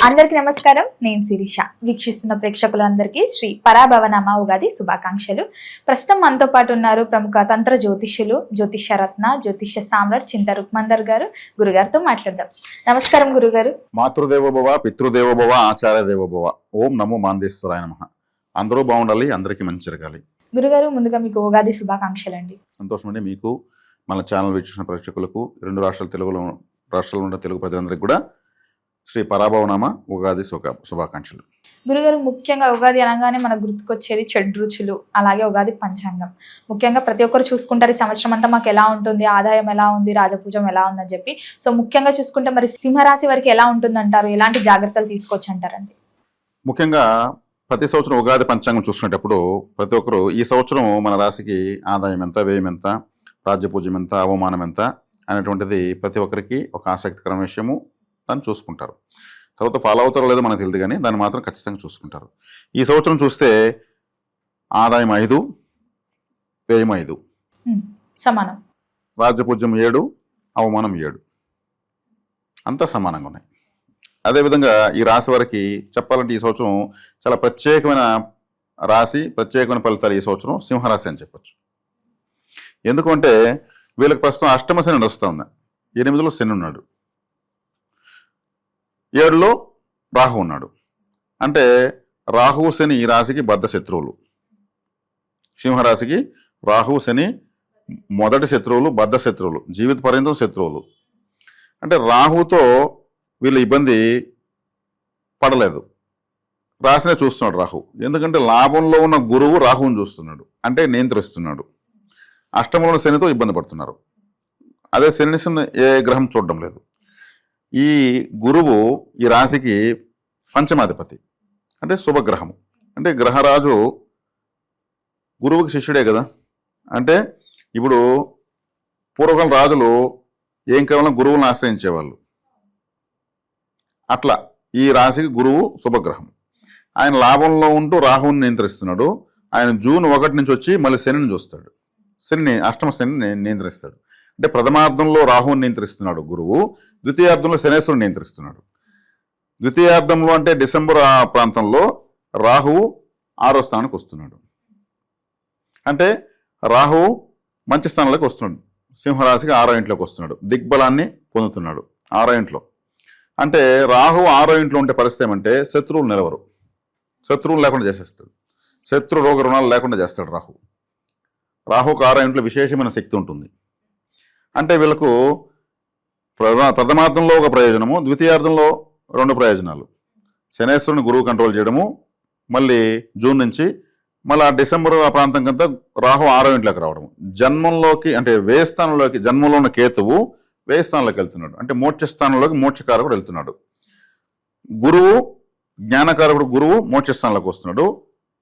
అందరికీ నమస్కారం. నేను శిరీష. వీక్షిస్తున్న ప్రేక్షకులందరికీ శ్రీ పరాభవనామ ఉగాది శుభాకాంక్షలు. ప్రస్తుతం మనతో పాటు ఉన్నారు ప్రముఖ తంత్ర జ్యోతిష్యులు, జ్యోతిష్య రత్న, జ్యోతిష్య సామ్రాట్ చింత రుక్మందర్ గారు. గురుగారితో మాట్లాడదాం. నమస్కారం గురుగారు. మాతృదేవోభవ, పితృదేవోభవ, ఆచార్య దేవోభవ. ఓం నమో మాందేశ్వరాయ నమః. అందరూ బాగుండాలి, అందరికీ మంచి జరగాలి. గురుగారు, ముందుగా మీకు ఉగాది శుభాకాంక్షలు అండి. సంతోషం అండి. మీకు, మన ఛానల్ వీక్షిస్తున్న ప్రేక్షకులకు, రెండు రాష్ట్రాల్లో ఉన్న తెలుగు ప్రజలందరికీ కూడా శ్రీ పరాభవనామ ఉగాది శుభాకాంక్షలు. గురుగారు, ముఖ్యంగా ఉగాది అనగానే మనకు గుర్తుకొచ్చేది షడ్రుచులు, అలాగే ఉగాది పంచాంగం. ముఖ్యంగా ప్రతి ఒక్కరు చూసుకుంటారు ఈ సంవత్సరం అంతా మాకు ఎలా ఉంటుంది, ఆదాయం ఎలా ఉంది, రాజపూజం ఎలా ఉందని చెప్పి. సో ముఖ్యంగా చూసుకుంటే మరి సింహరాశి వారికి ఎలా ఉంటుందంటారు, ఎలాంటి జాగ్రత్తలు తీసుకోవచ్చు అంటారండి? ముఖ్యంగా ప్రతి సంవత్సరం ఉగాది పంచాంగం చూసుకునేటప్పుడు ప్రతి ఒక్కరు ఈ సంవత్సరం మన రాశికి ఆదాయం ఎంత, వ్యయం ఎంత, రాజ్యపూజ్యం ఎంత, అవమానం ఎంత అనేటువంటిది ప్రతి ఒక్కరికి ఒక ఆసక్తికరమైన విషయము. దాన్ని చూసుకుంటారు. తర్వాత ఫాలో అవుతారో లేదో మనకు తెలియదు, కానీ దాన్ని మాత్రం ఖచ్చితంగా చూసుకుంటారు. ఈ సంవత్సరం చూస్తే ఆదాయం 5, వ్యయం 5 సమానం, రాజ్యపూజ్యం 7, అవమానం 7, అంతా సమానంగా ఉన్నాయి. అదేవిధంగా ఈ రాశి వారికి చెప్పాలంటే ఈ సంవత్సరం చాలా ప్రత్యేకమైన రాశి, ప్రత్యేకమైన ఫలితాలు ఈ సంవత్సరం సింహరాశి అని చెప్పచ్చు. ఎందుకంటే వీళ్ళకి ప్రస్తుతం అష్టమ శని నడుస్తూ ఉంది. 8లో శని ఉన్నాడు, 7లో రాహు ఉన్నాడు. అంటే రాహు శని ఈ రాశికి బద్ధ శత్రువులు. సింహరాశికి రాహు శని మొదటి శత్రువులు, బద్ధ శత్రువులు, జీవిత పర్యంతం శత్రువులు. అంటే రాహుతో వీళ్ళు ఇబ్బంది పడలేదు, రాశినే చూస్తున్నాడు రాహు. ఎందుకంటే లాభంలో ఉన్న గురువు రాహువుని చూస్తున్నాడు, అంటే నియంత్రిస్తున్నాడు. అష్టమంలో ఉన్న శనితో ఇబ్బంది పడుతున్నారు. అదే శనిని ఏ గ్రహం చూడడం లేదు. ఈ గురువు ఈ రాశికి పంచమాధిపతి, అంటే శుభగ్రహము. అంటే గ్రహరాజు గురువుకి శిష్యుడే కదా. అంటే ఇప్పుడు పూర్వకాలం రాజులు ఏం కేవలం గురువులను ఆశ్రయించేవాళ్ళు. అట్లా ఈ రాశికి గురువు శుభగ్రహం. ఆయన లాభంలో ఉంటూ రాహువుని నియంత్రిస్తున్నాడు. ఆయన జూన్ 1 నుంచి వచ్చి మళ్ళీ శనిని చూస్తాడు. శనిని, అష్టమ శనిని నియంత్రిస్తాడు. అంటే ప్రథమార్థంలో రాహువుని నియంత్రిస్తున్నాడు గురువు, ద్వితీయార్థంలో శనేశ్వరుని నియంత్రిస్తున్నాడు. ద్వితీయార్థంలో అంటే డిసెంబర్ ఆ ప్రాంతంలో రాహువు 6వ స్థానానికి వస్తున్నాడు. అంటే రాహువు మంచి స్థానంలోకి వస్తున్నాడు, సింహరాశికి 6వ ఇంట్లోకి వస్తున్నాడు, దిగ్బలాన్ని పొందుతున్నాడు 6వ ఇంట్లో. అంటే రాహువు 6వ ఇంట్లో ఉంటే పరిస్థితి ఏమంటే శత్రువులు నిలవరు, శత్రువులు లేకుండా చేసేస్తాడు, శత్రు రోగ రుణాలు లేకుండా చేస్తాడు రాహు. రాహుకు 6వ ఇంట్లో విశేషమైన శక్తి ఉంటుంది. అంటే వీళ్ళకు ప్రథమార్థంలో ఒక ప్రయోజనము, ద్వితీయార్థంలో 2 ప్రయోజనాలు. శనేశ్వరుని గురువు కంట్రోల్ చేయడము, మళ్ళీ జూన్ నుంచి మళ్ళీ డిసెంబర్ ఆ ప్రాంతం కంతా రాహు 6వ ఇంట్లోకి రావడము. జన్మంలోకి అంటే వ్యయస్థానంలోకి, జన్మంలో ఉన్న కేతువు వ్యయస్థానంలోకి వెళ్తున్నాడు, అంటే మోక్షస్థానంలోకి మోక్షకారకుడు వెళ్తున్నాడు. గురువు జ్ఞానకారకుడు, గురువు మోక్షస్థానంలోకి వస్తున్నాడు,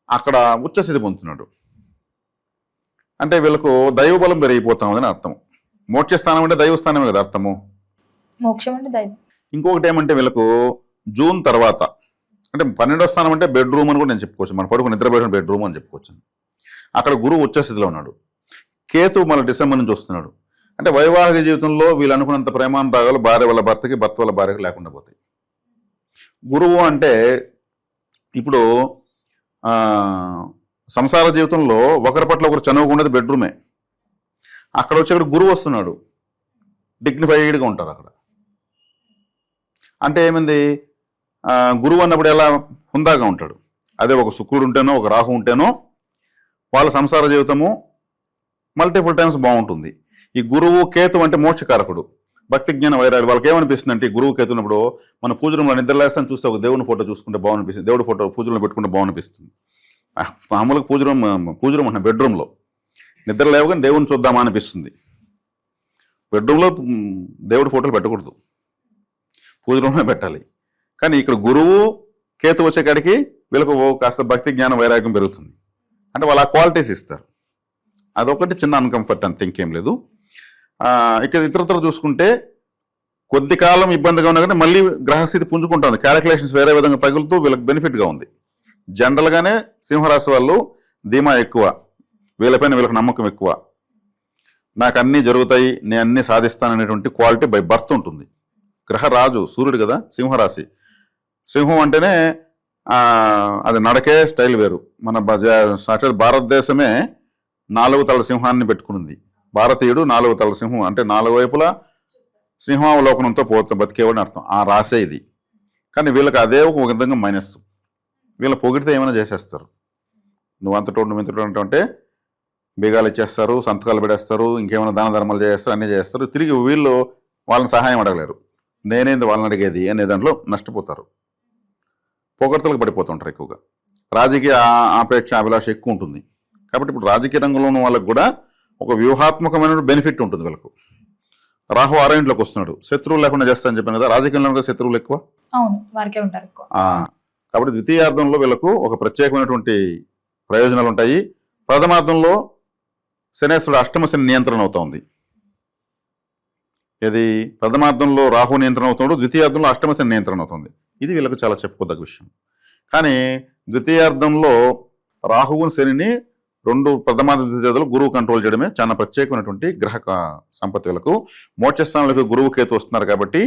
అక్కడ ఉచ్చస్థితి పొందుతున్నాడు. అంటే వీళ్ళకు దైవబలం పెరిగిపోతామని అర్థం. మోక్షస్థానం అంటే దైవస్థానమే కదా అర్థము, మోక్షం అంటే దైవం. ఇంకొకటి ఏమంటే వీళ్ళకు జూన్ తర్వాత అంటే 12వ స్థానం అంటే బెడ్రూమ్ అని కూడా నేను చెప్పుకోవచ్చు, మన పడుకు నిద్రపోయిన బెడ్రూమ్ అని చెప్పుకోవచ్చు. అక్కడ గురువు ఉచ్చస్థితిలో ఉన్నాడు. కేతు మళ్ళీ డిసెంబర్ నుంచి వస్తున్నాడు. అంటే వైవాహిక జీవితంలో వీళ్ళు అనుకున్నంత ప్రేమానురాగాలు భార్య వల్ల భర్తకి, భర్త వల్ల భార్యకి లేకుండా పోతాయి. గురువు అంటే ఇప్పుడు సంసార జీవితంలో ఒకరి పట్ల ఒకరు చనువుకున్నది బెడ్రూమే. అక్కడ వచ్చి గురువు వస్తున్నాడు, డిగ్నిఫైడ్గా ఉంటారు అక్కడ. అంటే ఏమైంది, గురువు అన్నప్పుడు ఎలా హుందాగా ఉంటాడు. అదే ఒక శుక్రుడు ఉంటేనో, ఒక రాహు ఉంటేనో వాళ్ళ సంసార జీవితము మల్టిపుల్ టైమ్స్ బాగుంటుంది. ఈ గురువు కేతు అంటే మోక్షకారకుడు, భక్తి జ్ఞాన వైరాగ్యం. వాళ్ళకి ఏమనిపిస్తుంది అంటే గురువు కేతు ఉన్నప్పుడు మన పూజలో నిద్రలేస్తాను చూస్తే ఒక దేవుని ఫోటో చూసుకుంటే బాగునిపిస్తుంది, దేవుడి ఫోటో పూజలో పెట్టుకుంటే బాగునిపిస్తుంది. మామూలుగా పూజరూమ్ అంటే బెడ్రూమ్లో నిద్ర లేవగానే దేవుని చూద్దామా అనిపిస్తుంది. బెడ్రూమ్లో దేవుడి ఫోటోలు పెట్టకూడదు, పూజ రూమ్లో పెట్టాలి. కానీ ఇక్కడ గురువు కేతు వచ్చే కాడికి వీళ్ళకు కాస్త భక్తి జ్ఞాన వైరాగ్యం పెరుగుతుంది. అంటే వాళ్ళు ఆ క్వాలిటీస్ ఇస్తారు. అదొకటి చిన్న అన్కంఫర్ట్, అంత ఇంకేం లేదు. ఇక ఇతరత్ర చూసుకుంటే కొద్ది కాలం ఇబ్బందిగా ఉన్నా కానీ మళ్ళీ గ్రహస్థితి పుంజుకుంటుంది, క్యాలిక్యులేషన్స్ వేరే విధంగా తగులుతూ వీళ్ళకి బెనిఫిట్గా ఉంది. జనరల్గానే సింహరాశి వాళ్ళు ధీమా ఎక్కువ, వీళ్ళపైన వీళ్ళకి నమ్మకం ఎక్కువ. నాకు అన్నీ జరుగుతాయి, నేను అన్నీ సాధిస్తాననేటువంటి క్వాలిటీ బై బర్త్ ఉంటుంది. గ్రహరాజు సూర్యుడు కదా సింహరాశి. సింహం అంటేనే అది నడకే స్టైల్ వేరు. మన సాక్షాత్ భారతదేశమే 4 తల సింహాన్ని పెట్టుకునింది. భారతీయుడు 4 తల సింహం అంటే 4 వైపులా సింహావలోకనంతో బతికేవాడిని అర్థం. ఆ రాసే ఇది. కానీ వీళ్ళకి అదే ఒక విధంగా మైనస్. వీళ్ళ పొగిడితే ఏమైనా చేసేస్తారు. నువ్వు అంతటోడు నువ్వు ఇంతటోడు అంటే బీగాలు ఇచ్చేస్తారు, సంతకాలు పెడేస్తారు, ఇంకేమైనా దాన ధర్మాలు చేస్తారు, అన్నీ చేస్తారు. తిరిగి వీళ్ళు వాళ్ళని సహాయం అడగలేరు. నేనేంది వాళ్ళని అడిగేది అనే దాంట్లో నష్టపోతారు. పొగడ్తలకు పడిపోతుంటారు ఎక్కువగా. రాజకీయ ఆపేక్ష అభిలాష ఎక్కువ ఉంటుంది. కాబట్టి ఇప్పుడు రాజకీయ రంగంలో ఉన్న వాళ్ళకి కూడా ఒక వ్యూహాత్మకమైన బెనిఫిట్ ఉంటుంది వీళ్ళకు. రాహు 6వ ఇంట్లోకి వస్తున్నాడు, శత్రువులు లేకుండా చేస్తానని చెప్పాను కదా. రాజకీయంలో కూడా శత్రువులు ఎక్కువ. అవును, వారికే ఉంటారు ఎక్కువ. కాబట్టి ద్వితీయార్థంలో వీళ్ళకు ఒక ప్రత్యేకమైనటువంటి ప్రయోజనాలు ఉంటాయి. ప్రథమార్థంలో శనేశ్వరుడు అష్టమ శని నియంత్రణ అవుతోంది. ఇది ప్రథమార్థంలో రాహు నియంత్రణ అవుతున్నాడు, ద్వితీయార్థంలో అష్టమ శని నియంత్రణ అవుతుంది. ఇది వీళ్ళకు చాలా చెప్పుకోదగ్గ విషయం. కానీ ద్వితీయార్థంలో రాహువుని శనిని 2 ప్రథమార్థ ద్వితీయార్థంలో గురువు కంట్రోల్ చేయడమే చాలా ప్రత్యేకమైనటువంటి గ్రహ సంపత్తి. వీళ్ళకు మోక్షస్థానాలకు గురువు కేతు వస్తున్నారు కాబట్టి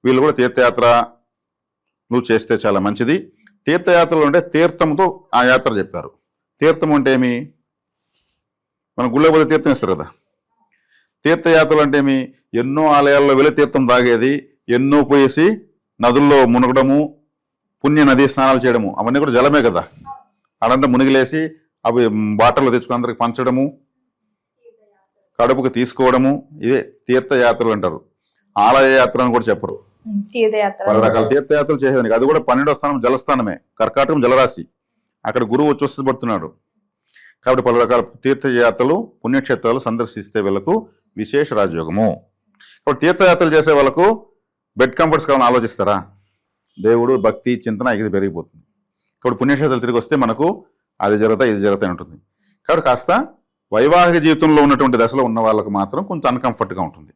వీళ్ళు కూడా తీర్థయాత్రలు చేస్తే చాలా మంచిది. తీర్థయాత్రలు అంటే తీర్థంతో ఆ యాత్ర చెప్పారు. తీర్థం అంటే ఏమి? మన గుళ్ళో పోతే తీర్థం ఇస్తారు కదా. తీర్థయాత్రలు అంటే ఏమి? ఎన్నో ఆలయాల్లో వెళ్ళి తీర్థం తాగేది, ఎన్నో పోయేసి నదుల్లో మునగడము, పుణ్య నదీ స్నానాలు చేయడము, అవన్నీ కూడా జలమే కదా. అడంతా మునిగిలేసి అవి బాటల్లో తెచ్చుకుని అందరికి పంచడము, కడుపుకు తీసుకోవడము, ఇదే తీర్థయాత్రలు అంటారు. ఆలయ యాత్ర అని కూడా చెప్పరు. పలు రకాల తీర్థయాత్రలు చేసేదానికి. అది కూడా 12వ స్థానం జలస్థానమే, కర్కాటకం జలరాశి. అక్కడ గురువు వచ్చి పడుతున్నాడు. కాబట్టి పలు రకాల తీర్థయాత్రలు పుణ్యక్షేత్రాలు సందర్శిస్తే వీళ్ళకు విశేష రాజయోగము. కాబట్టి తీర్థయాత్రలు చేసే వాళ్ళకు బెడ్ కంఫర్ట్స్ కావాలని ఆలోచిస్తారా? దేవుడు భక్తి చింతన ఇది పెరిగిపోతుంది. కాబట్టి పుణ్యక్షేత్రాలు తిరిగి వస్తే మనకు అది జరుగుతా ఇది జరుగుతూ ఉంటుంది. కాబట్టి కాస్త వైవాహిక జీవితంలో ఉన్నటువంటి దశలో ఉన్న వాళ్ళకు మాత్రం కొంచెం అన్కంఫర్ట్గా ఉంటుంది.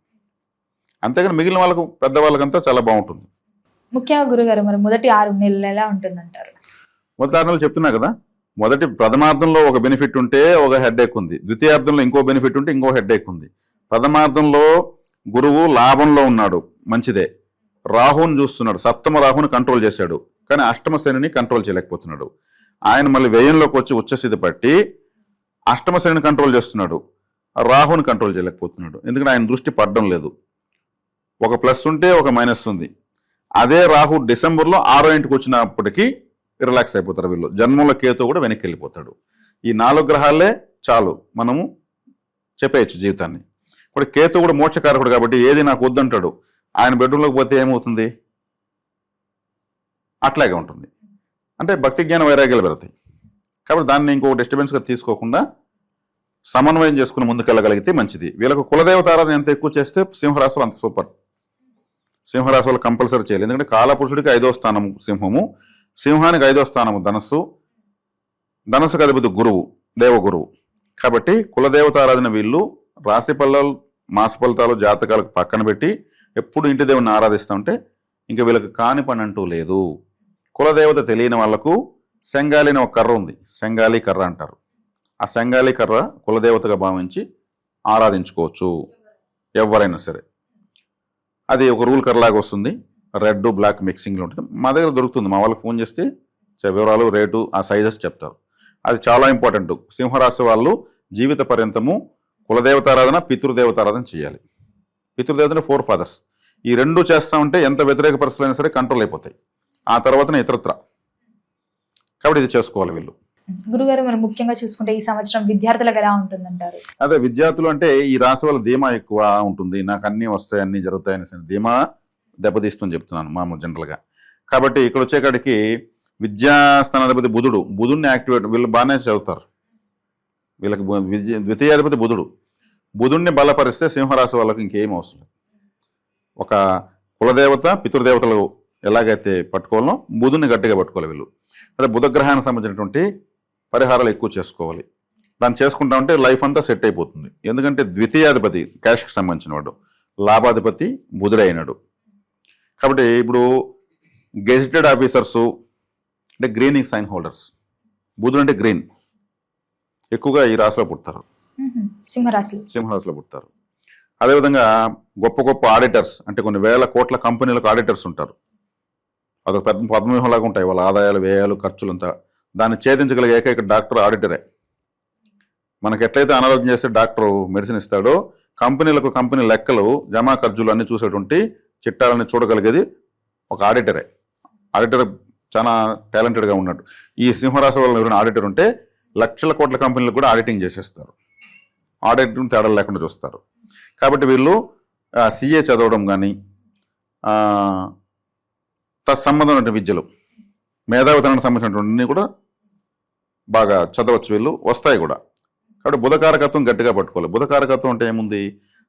అంతేగాని మిగిలిన వాళ్ళకు పెద్దవాళ్ళకంతా చాలా బాగుంటుంది. ముఖ్యంగా గురుగారు మరి మొదటి 6 నెలలు ఎలా ఉంటుందంటారు? మొదటి 6 నెలలు చెప్తున్నా కదా. మొదటి ప్రథమార్థంలో ఒక బెనిఫిట్ ఉంటే ఒక హెడ్ఏక్ ఉంది, ద్వితీయార్థంలో ఇంకో బెనిఫిట్ ఉంటే ఇంకో హెడ్ఏక్ ఉంది. ప్రథమార్థంలో గురువు లాభంలో ఉన్నాడు, మంచిదే. రాహుని చూస్తున్నాడు, సప్తమ రాహుని కంట్రోల్ చేశాడు. కానీ అష్టమ శనిని కంట్రోల్ చేయలేకపోతున్నాడు. ఆయన మళ్ళీ వ్యయంలోకి వచ్చి ఉచ్చస్థితి పట్టి అష్టమ శనిని కంట్రోల్ చేస్తున్నాడు, రాహుని కంట్రోల్ చేయలేకపోతున్నాడు. ఎందుకంటే ఆయన దృష్టి పడడం లేదు. ఒక ప్లస్ ఉంటే ఒక మైనస్ ఉంది. అదే రాహు డిసెంబర్లో 6వ ఇంటికి వచ్చినప్పటికీ రిలాక్స్ అయిపోతారు వీళ్ళు. జన్మంలో కేతు కూడా వెనక్కి వెళ్ళిపోతాడు. ఈ 4 గ్రహాలే చాలు మనము చెప్పేయచ్చు జీవితాన్ని. ఇప్పుడు కేతు కూడా మోక్షకారకుడు కాబట్టి ఏది నాకు వద్దంటాడు. ఆయన బెడ్రూమ్లోకి పోతే ఏమవుతుంది? అట్లాగే ఉంటుంది. అంటే భక్తి జ్ఞాన వైరాగ్యాలు పెడతాయి. కాబట్టి దాన్ని ఇంకో డిస్టర్బెన్స్గా తీసుకోకుండా సమన్వయం చేసుకుని ముందుకెళ్ళగలిగితే మంచిది. వీళ్ళకు కులదేవత ఆరాధన ఎంత ఎక్కువ చేస్తే సింహరాశులు అంత సూపర్. సింహరాశులు కంపల్సరీ చేయాలి. ఎందుకంటే కాలపురుషుడికి 5వ స్థానము సింహము, సింహానికి 5వ స్థానము ధనస్సు, ధనస్సుకు అధిపతి గురువు, దేవగురువు. కాబట్టి కులదేవత ఆరాధన వీళ్ళు రాశి ఫలాలు మాస ఫలితాలు జాతకాలకు పక్కన పెట్టి ఎప్పుడు ఇంటి దేవుడిని ఆరాధిస్తూ ఉంటే ఇంకా వీళ్ళకి కాని పని అంటూ లేదు. కులదేవత తెలియని వాళ్లకు శంగాలి అనే ఒక కర్ర ఉంది, శంగాలి కర్ర అంటారు. ఆ శంగాలి కర్ర కులదేవతగా భావించి ఆరాధించుకోవచ్చు ఎవరైనా సరే. అది ఒక రూల్ కర్రలాగా వస్తుంది, రెడ్ బ్లాక్ మిక్సింగ్లో ఉంటుంది. మా దగ్గర దొరుకుతుంది. మా వాళ్ళకి ఫోన్ చేస్తే వివరాలు, రేటు, ఆ సైజెస్ చెప్తారు. అది చాలా ఇంపార్టెంట్. సింహరాశి వాళ్ళు జీవిత పర్యంతము కులదేవతారాధన, పితృదేవతారాధన చేయాలి. పితృదేవతని 4 ఫాదర్స్. ఈ 2 చేస్తూ ఉంటే ఎంత వ్యతిరేక పరిస్థితులు అయినా సరే కంట్రోల్ అయిపోతాయి. ఆ తర్వాతనే ఇతరత్ర. కాబట్టి ఇది చేసుకోవాలి వీళ్ళు. గురుగారు మరి ముఖ్యంగా చూసుకుంటే ఈ సంవత్సరం విద్యార్థులకు ఎలా ఉంటుందంటారు? అదే విద్యార్థులు అంటే ఈ రాశి వాళ్ళ ధీమా ఎక్కువ ఉంటుంది. నాకు అన్నీ వస్తాయి, అన్నీ జరుగుతాయని ధీమా దెబ్బతీస్తుందని చెప్తున్నాను మామూలు జనరల్గా. కాబట్టి ఇక్కడ వచ్చేకాడికి విద్యాస్థానాధిపతి బుధుడిని యాక్టివేట్, వీళ్ళు బాగానే చదువుతారు. వీళ్ళకి ద్వితీయాధిపతి బుధుడిని బలపరిస్తే సింహరాశి వాళ్ళకి ఇంకేం అవసరం లేదు. ఒక కులదేవత పితృదేవతలు ఎలాగైతే పట్టుకోవాలో బుధుడిని గట్టిగా పట్టుకోవాలి వీళ్ళు. అదే బుధగ్రహానికి సంబంధించినటువంటి పరిహారాలు ఎక్కువ చేసుకోవాలి. దాన్ని చేసుకుంటా ఉంటే లైఫ్ అంతా సెట్ అయిపోతుంది. ఎందుకంటే ద్వితీయాధిపతి క్యాష్కి సంబంధించిన వాడు, లాభాధిపతి బుధుడు అయినాడు. కాబట్టి ఇప్పుడు గెజిటెడ్ ఆఫీసర్సు అంటే గ్రీనింగ్ సైన్ హోల్డర్స్, బుధుడు అంటే గ్రీన్, ఎక్కువగా ఈ రాశిలో పుడతారు, సింహరాశిలో పుడతారు. అదేవిధంగా గొప్ప గొప్ప ఆడిటర్స్ అంటే కొన్ని వేల కోట్ల కంపెనీలకు ఆడిటర్స్ ఉంటారు. అదొక పెద్ద పద్మవ్యూహంలాగా ఉంటాయి వాళ్ళ ఆదాయాలు వ్యయాలు ఖర్చులంతా. దాన్ని ఛేదించగలిగే ఏకైక డాక్టర్ ఆడిటరే. మనకి ఎట్లయితే అనారోగ్యం చేస్తే డాక్టర్ మెడిసిన్ ఇస్తాడో, కంపెనీలకు కంపెనీ లెక్కలు జమా ఖర్చులు అన్ని చూసేటువంటి చిట్టాలన్నీ చూడగలిగేది ఒక ఆడిటరే. ఆడిటర్ చాలా టాలెంటెడ్గా ఉన్నాడు. ఈ సింహరాశి వాళ్ళ ఎవరైనా ఆడిటర్ ఉంటే లక్షల కోట్ల కంపెనీలకు కూడా ఆడిటింగ్ చేసేస్తారు. ఆడిటింగ్ తేడాలు లేకుండా చూస్తారు. కాబట్టి వీళ్ళు సిఏ చదవడం కానీ తత్సంబంధమైన విద్యలు మేధావితనానికి సంబంధించినటువంటి కూడా బాగా చదవచ్చు, వీళ్ళు వస్తాయి కూడా. కాబట్టి బుధకారకత్వం గట్టిగా పట్టుకోవాలి. బుధకారకత్వం అంటే ఏముంది?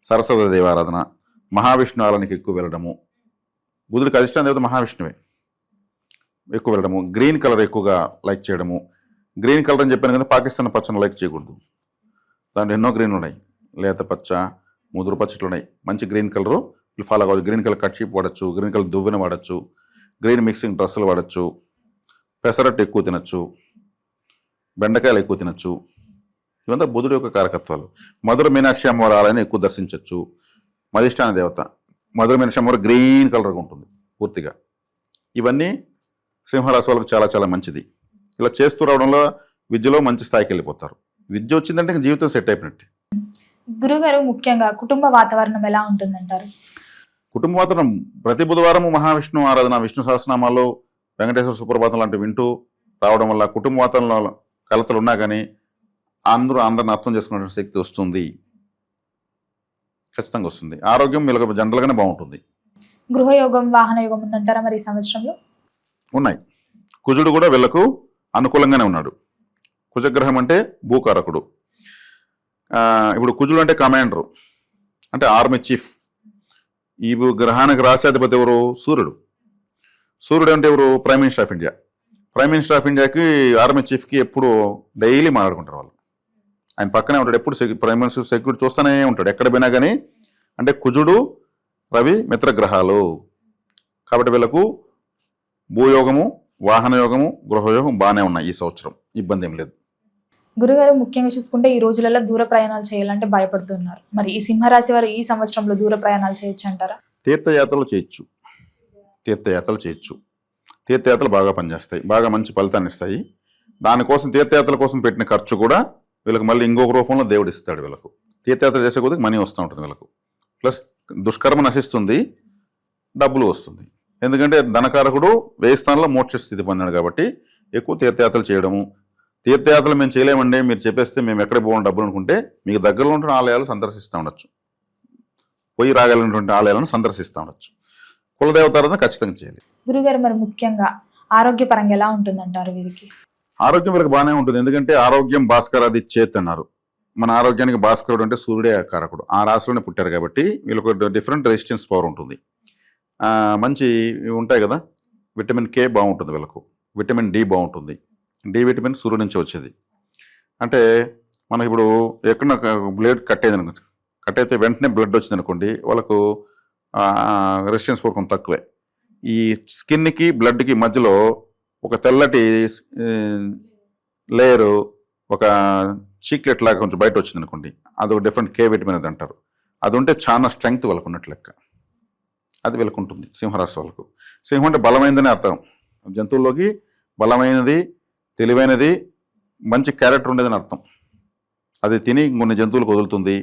సరస్వతి దేవారాధన, మహావిష్ణు ఆలయానికి ఎక్కువ వెళ్ళడము, బుధుడికి అధిష్టాన దేవత మహావిష్ణువే, ఎక్కువ వెళ్ళడము, గ్రీన్ కలర్ ఎక్కువగా లైక్ చేయడము. గ్రీన్ కలర్ అని చెప్పాను కదా, పాకిస్తాన్ పచ్చని లైక్ చేయకూడదు. దాంట్లో ఎన్నో గ్రీన్లు ఉన్నాయి, లేత పచ్చ, ముదురు పచ్చట్లు ఉన్నాయి. మంచి గ్రీన్ కలరు ఫాలో కావచ్చు. గ్రీన్ కలర్ కట్ షీప్ వాడచ్చు, గ్రీన్ కలర్ దువ్వెన వాడచ్చు, గ్రీన్ మిక్సింగ్ డ్రెస్సులు వాడచ్చు, పెసరట్టు ఎక్కువ తినచ్చు, బెండకాయలు ఎక్కువ తినచ్చు. ఇవంతా బుధుడు యొక్క కారకత్వాలు. మధుర మీనాక్షి అమ్మవారి ఆలయాన్ని ఎక్కువ దర్శించవచ్చు. మధిష్టాన దేవత మధుర మీనాక్షి అమ్మవారు గ్రీన్ కలర్గా ఉంటుంది పూర్తిగా. ఇవన్నీ సింహరాశి వాళ్ళకి చాలా చాలా మంచిది. ఇలా చేస్తూ రావడంలో విద్యలో మంచి స్థాయికి వెళ్ళిపోతారు. విద్య వచ్చిందంటే ఇంక జీవితం సెట్ అయిపోయినట్టు. గురుగారు, ముఖ్యంగా కుటుంబ వాతావరణం ఎలా ఉంటుందంటారు? కుటుంబ వాతావరణం ప్రతి బుధవారం మహావిష్ణు ఆరాధన, విష్ణు సహస్రనామాలు, వెంకటేశ్వర సుప్రభాతం లాంటివి వింటూ రావడం వల్ల కుటుంబ వాతావరణంలో కలతలు ఉన్నా కానీ అందరిని అర్థం చేసుకునే శక్తి వస్తుంది, ఖచ్చితంగా వస్తుంది. ఆరోగ్యం వీళ్ళకి జనరల్గానే బాగుంటుంది. గృహయోగం, వాహన యోగం ఉందంటారా మరి ఈ సంవత్సరంలో? ఉన్నాయి. కుజుడు కూడా వీళ్ళకు అనుకూలంగానే ఉన్నాడు. కుజగ్రహం అంటే భూకారకుడు. ఇప్పుడు కుజుడు అంటే కమాండరు, అంటే ఆర్మీ చీఫ్. ఈ గ్రహానికి రాష్ట్రాధిపతి ఎవరు? సూర్యుడు. సూర్యుడు అంటే ఎవరు? Prime minister of India. Prime minister of ఇండియాకి ఆర్మీ చీఫ్కి ఎప్పుడు డైలీ మాట్లాడుకుంటారు వాళ్ళు. ఆయన పక్కనే ఉంటాడు, ఎప్పుడు ప్రైమ్ మినిస్టర్ సెక్యూరిటీ చూస్తూనే ఉంటాడు ఎక్కడ పోయినా కానీ. అంటే కుజుడు రవి మిత్రగ్రహాలు. కాబట్టి వీళ్ళకు భూయోగము, వాహన యోగము, గృహయోగం బాగానే ఉన్నాయి ఈ సంవత్సరం, ఇబ్బంది ఏం లేదు. గురుగారు, ముఖ్యంగా చూసుకుంటే ఈ రోజులలో దూర ప్రయాణాలు చేయాలంటే భయపడుతున్నారు. మరి ఈ సింహరాశి వారు ఈ సంవత్సరంలో దూర ప్రయాణాలు చేయొచ్చు అంటారా? తీర్థయాత్రలు చేయొచ్చు. తీర్థయాత్రలు బాగా పనిచేస్తాయి, బాగా మంచి ఫలితాన్ని ఇస్తాయి. దానికోసం తీర్థయాత్రల కోసం పెట్టిన ఖర్చు కూడా వీళ్ళకి మళ్ళీ ఇంకొక రూపంలో దేవుడు ఇస్తాడు. వీళ్ళకు తీర్థయాత్ర చేసే కొద్దిగా మనీ వస్తూ ఉంటుంది వీళ్ళకు. ప్లస్ దుష్కర్మ నశిస్తుంది, డబ్బులు వస్తుంది. ఎందుకంటే ధనకారకుడు వ్యయ స్థానంలో మోక్ష స్థితి పొందాడు కాబట్టి ఎక్కువ తీర్థయాత్రలు చేయడము. తీర్థయాత్రలు మేము చేయలేమండి, మీరు చెప్పేస్తే మేము ఎక్కడ పోవడం డబ్బులు అనుకుంటే మీకు దగ్గరలో ఉంటున్న ఆలయాలు సందర్శిస్తూ ఉండొచ్చు, పోయి రాగలిగినటువంటి ఆలయాలను సందర్శిస్తూ ఉండొచ్చు. కులదేవతారాధన ఖచ్చితంగా చేయాలి. గురుగారు, మరి ముఖ్యంగా ఆరోగ్యపరంగా ఎలా ఉంటుందంటారు వీరికి? ఆరోగ్యం వీళ్ళకి బాగానే ఉంటుంది. ఎందుకంటే ఆరోగ్యం భాస్కరాది చేత్ అన్నారు. మన ఆరోగ్యానికి భాస్కరుడు అంటే సూర్యుడే కారకుడు. ఆ రాశిలోనే పుట్టారు కాబట్టి వీళ్ళకు డిఫరెంట్ రెసిస్టెన్స్ పవర్ ఉంటుంది. మంచి ఉంటాయి కదా, విటమిన్ కే బాగుంటుంది వీళ్ళకు, విటమిన్ డి బాగుంటుంది. డి విటమిన్ సూర్యుడి నుంచి వచ్చేది. అంటే మనకి ఇప్పుడు ఎక్కడ బ్లడ్ కట్ అయితే వెంటనే బ్లడ్ వచ్చింది అనుకోండి, వాళ్ళకు రెసిస్టెన్స్ పవర్ కొంత తక్కువే. ఈ స్కిన్కి బ్లడ్కి మధ్యలో ఒక తెల్లటి లేయరు, ఒక చీక్లెట్ లాగా కొంచెం బయట వచ్చింది అనుకోండి, అది ఒక డిఫరెంట్ కే విటమిన్ అది అంటారు. అది ఉంటే చాలా స్ట్రెంగ్త్ వాళ్ళకు ఉన్నట్లు లెక్క. అది వీళ్ళకు ఉంటుంది సింహరాశి వాళ్ళకు. సింహం అంటే బలమైనదని అర్థం. జంతువుల్లోకి బలమైనది, తెలివైనది, మంచి క్యారెక్టర్ ఉండేదని అర్థం. అది తిని కొన్ని జంతువులకు వదులుతుంది.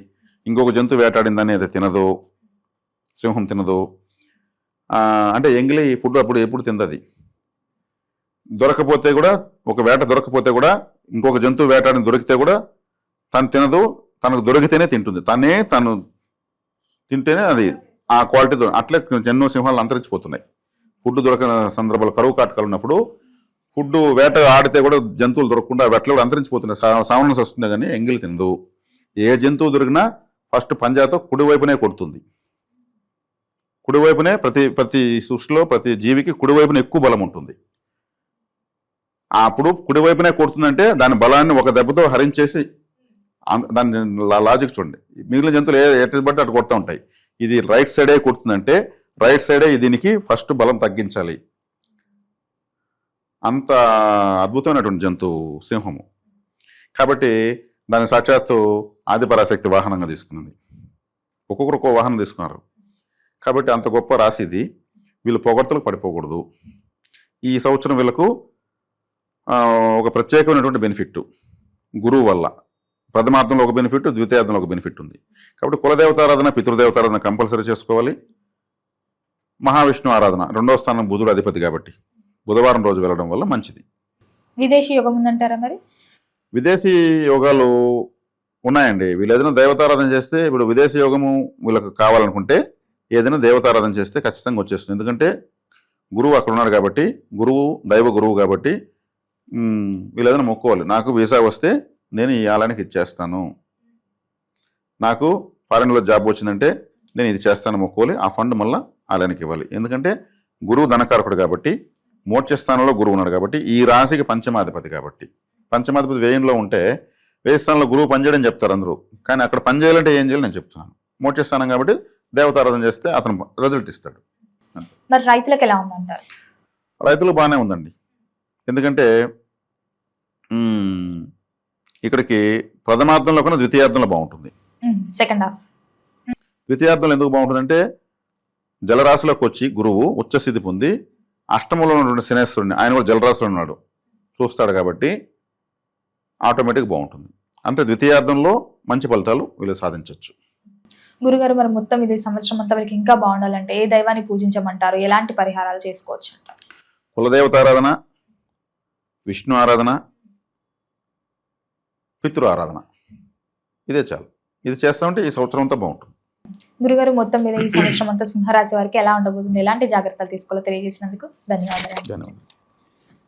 ఇంకొక జంతువు వేటాడిందని అది తినదు, సింహం తినదు. అంటే ఎంగిలి ఫుడ్ అప్పుడు ఎప్పుడు తిందది. దొరకపోతే కూడా, ఒక వేట దొరకపోతే కూడా, ఇంకొక జంతువు వేటాడిని దొరికితే కూడా తను తినదు, తనకు దొరికితేనే తింటుంది. తను తింటేనే అది ఆ క్వాలిటీ. అట్లే ఎన్నో సింహాలు అంతరించిపోతున్నాయి. ఫుడ్ దొరకని సందర్భాలు, కరువు కాటకాలు ఉన్నప్పుడు ఫుడ్ వేట ఆడితే కూడా జంతువులు దొరకకుండా వేటలు కూడా అంతరించిపోతున్నాయి. సావనస్ వస్తుంది కానీ ఎంగిలి తినదు. ఏ జంతువు దొరికినా ఫస్ట్ పంజాతో కుడివైపునే కొడుతుంది. కుడివైపునే ప్రతి సృష్టిలో ప్రతి జీవికి కుడివైపున ఎక్కువ బలం ఉంటుంది. అప్పుడు కుడివైపునే కొడుతుందంటే దాని బలాన్ని ఒక దెబ్బతో హరించేసి, దాని లాజిక్ చూడండి. మిగిలిన జంతువులు ఎటు బట్టి అటు కొడుతూ ఉంటాయి. ఇది రైట్ సైడే కొడుతుందంటే రైట్ సైడే దీనికి ఫస్ట్ బలం తగ్గించాలి. అంత అద్భుతమైనటువంటి జంతువు సింహము. కాబట్టి దాని సాక్షాత్తు ఆదిపరాశక్తి వాహనంగా తీసుకున్నది. ఒక్కొక్కరు ఒక్కో వాహనం తీసుకున్నారు. కాబట్టి అంత గొప్ప రాశి ఇది. వీళ్ళు పొగడ్తలకు పడిపోకూడదు. ఈ సంవత్సరం వీళ్ళకు ఒక ప్రత్యేకమైనటువంటి బెనిఫిట్ గురువు వల్ల. ప్రథమార్థంలో ఒక బెనిఫిట్, ద్వితీయార్థంలో ఒక బెనిఫిట్ ఉంది. కాబట్టి కులదేవతారాధన, పితృదేవతారాధన కంపల్సరీ చేసుకోవాలి. మహావిష్ణు ఆరాధన, 2వ స్థానం బుధుడు అధిపతి కాబట్టి బుధవారం రోజు వెళ్ళడం వల్ల మంచిది. విదేశీ యోగం ఉందంటారా మరి? విదేశీ యోగాలు ఉన్నాయండి. వీళ్ళు ఏదైనా దేవతారాధన చేస్తే, ఇప్పుడు విదేశీ యోగము వీళ్ళకి కావాలనుకుంటే ఏదైనా దేవతారాధన చేస్తే ఖచ్చితంగా వచ్చేస్తుంది. ఎందుకంటే గురువు అక్కడ ఉన్నాడు కాబట్టి, గురువు దైవ గురువు కాబట్టి వీళ్ళు ఏదైనా మొక్కోవాలి. నాకు వీసా వస్తే నేను ఈ ఆలయానికి ఇచ్చేస్తాను, నాకు ఫారెన్లో జాబ్ వచ్చిందంటే నేను ఇది చేస్తాను మొక్కోవాలి. ఆ ఫండ్ మళ్ళీ ఆలయానికి ఇవ్వాలి. ఎందుకంటే గురువు ధనకారకుడు కాబట్టి, మోక్ష స్థానంలో గురువు ఉన్నాడు కాబట్టి, ఈ రాశికి పంచమాధిపతి కాబట్టి, పంచమాధిపతి వ్యయంలో ఉంటే వ్యయ స్థానంలో గురువు పనిచేయడం చెప్తారు అందరూ. కానీ అక్కడ పని చేయాలంటే ఏం చేయాలి నేను చెప్తున్నాను. మోక్ష స్థానం కాబట్టి దేవతారాధన చేస్తే అతను రిజల్ట్ ఇస్తాడు. మరి రైతులకు ఎలా ఉందంటారు? రైతులు బాగానే ఉందండి. ఎందుకంటే ఇక్కడికి ప్రథమార్థంలో కన్నా ద్వితీయార్థంలో బాగుంటుంది. Second half. ద్వితీయార్థంలో ఎందుకు బాగుంటుందంటే జలరాశిలోకి వచ్చి గురువు ఉచ్చస్థితి పొంది అష్టమంలో ఉన్నటువంటి శనేశ్వరుని, ఆయన కూడా జలరాశిలో ఉన్నాడు, చూస్తాడు కాబట్టి ఆటోమేటిక్ బాగుంటుంది. అంటే ద్వితీయార్థంలో మంచి ఫలితాలు వీళ్ళు సాధించవచ్చు. గురుగారు, మరి మొత్తం ఇది సంవత్సరం అంతా వీళ్ళకి ఇంకా బాగుండాలంటే ఏ దైవాన్ని పూజించమంటారు? ఎలాంటి పరిహారాలు చేసుకోవచ్చు అంటారు? కులదేవతారాధన, విష్ణు ఆరాధన, పితృ ఆరాధన, ఇదే చాలు. ఇది చేస్తామంటే ఈ సంవత్సరం అంతా బాగుంటుంది. గురుగారు, మొత్తం మీద ఈ సంవత్సరం అంతా సింహరాశి వారికి ఎలా ఉండబోతుంది, ఎలాంటి జాగ్రత్తలు తీసుకోవాలో తెలియజేసినందుకు ధన్యవాదాలు. ధన్యవాదాలు.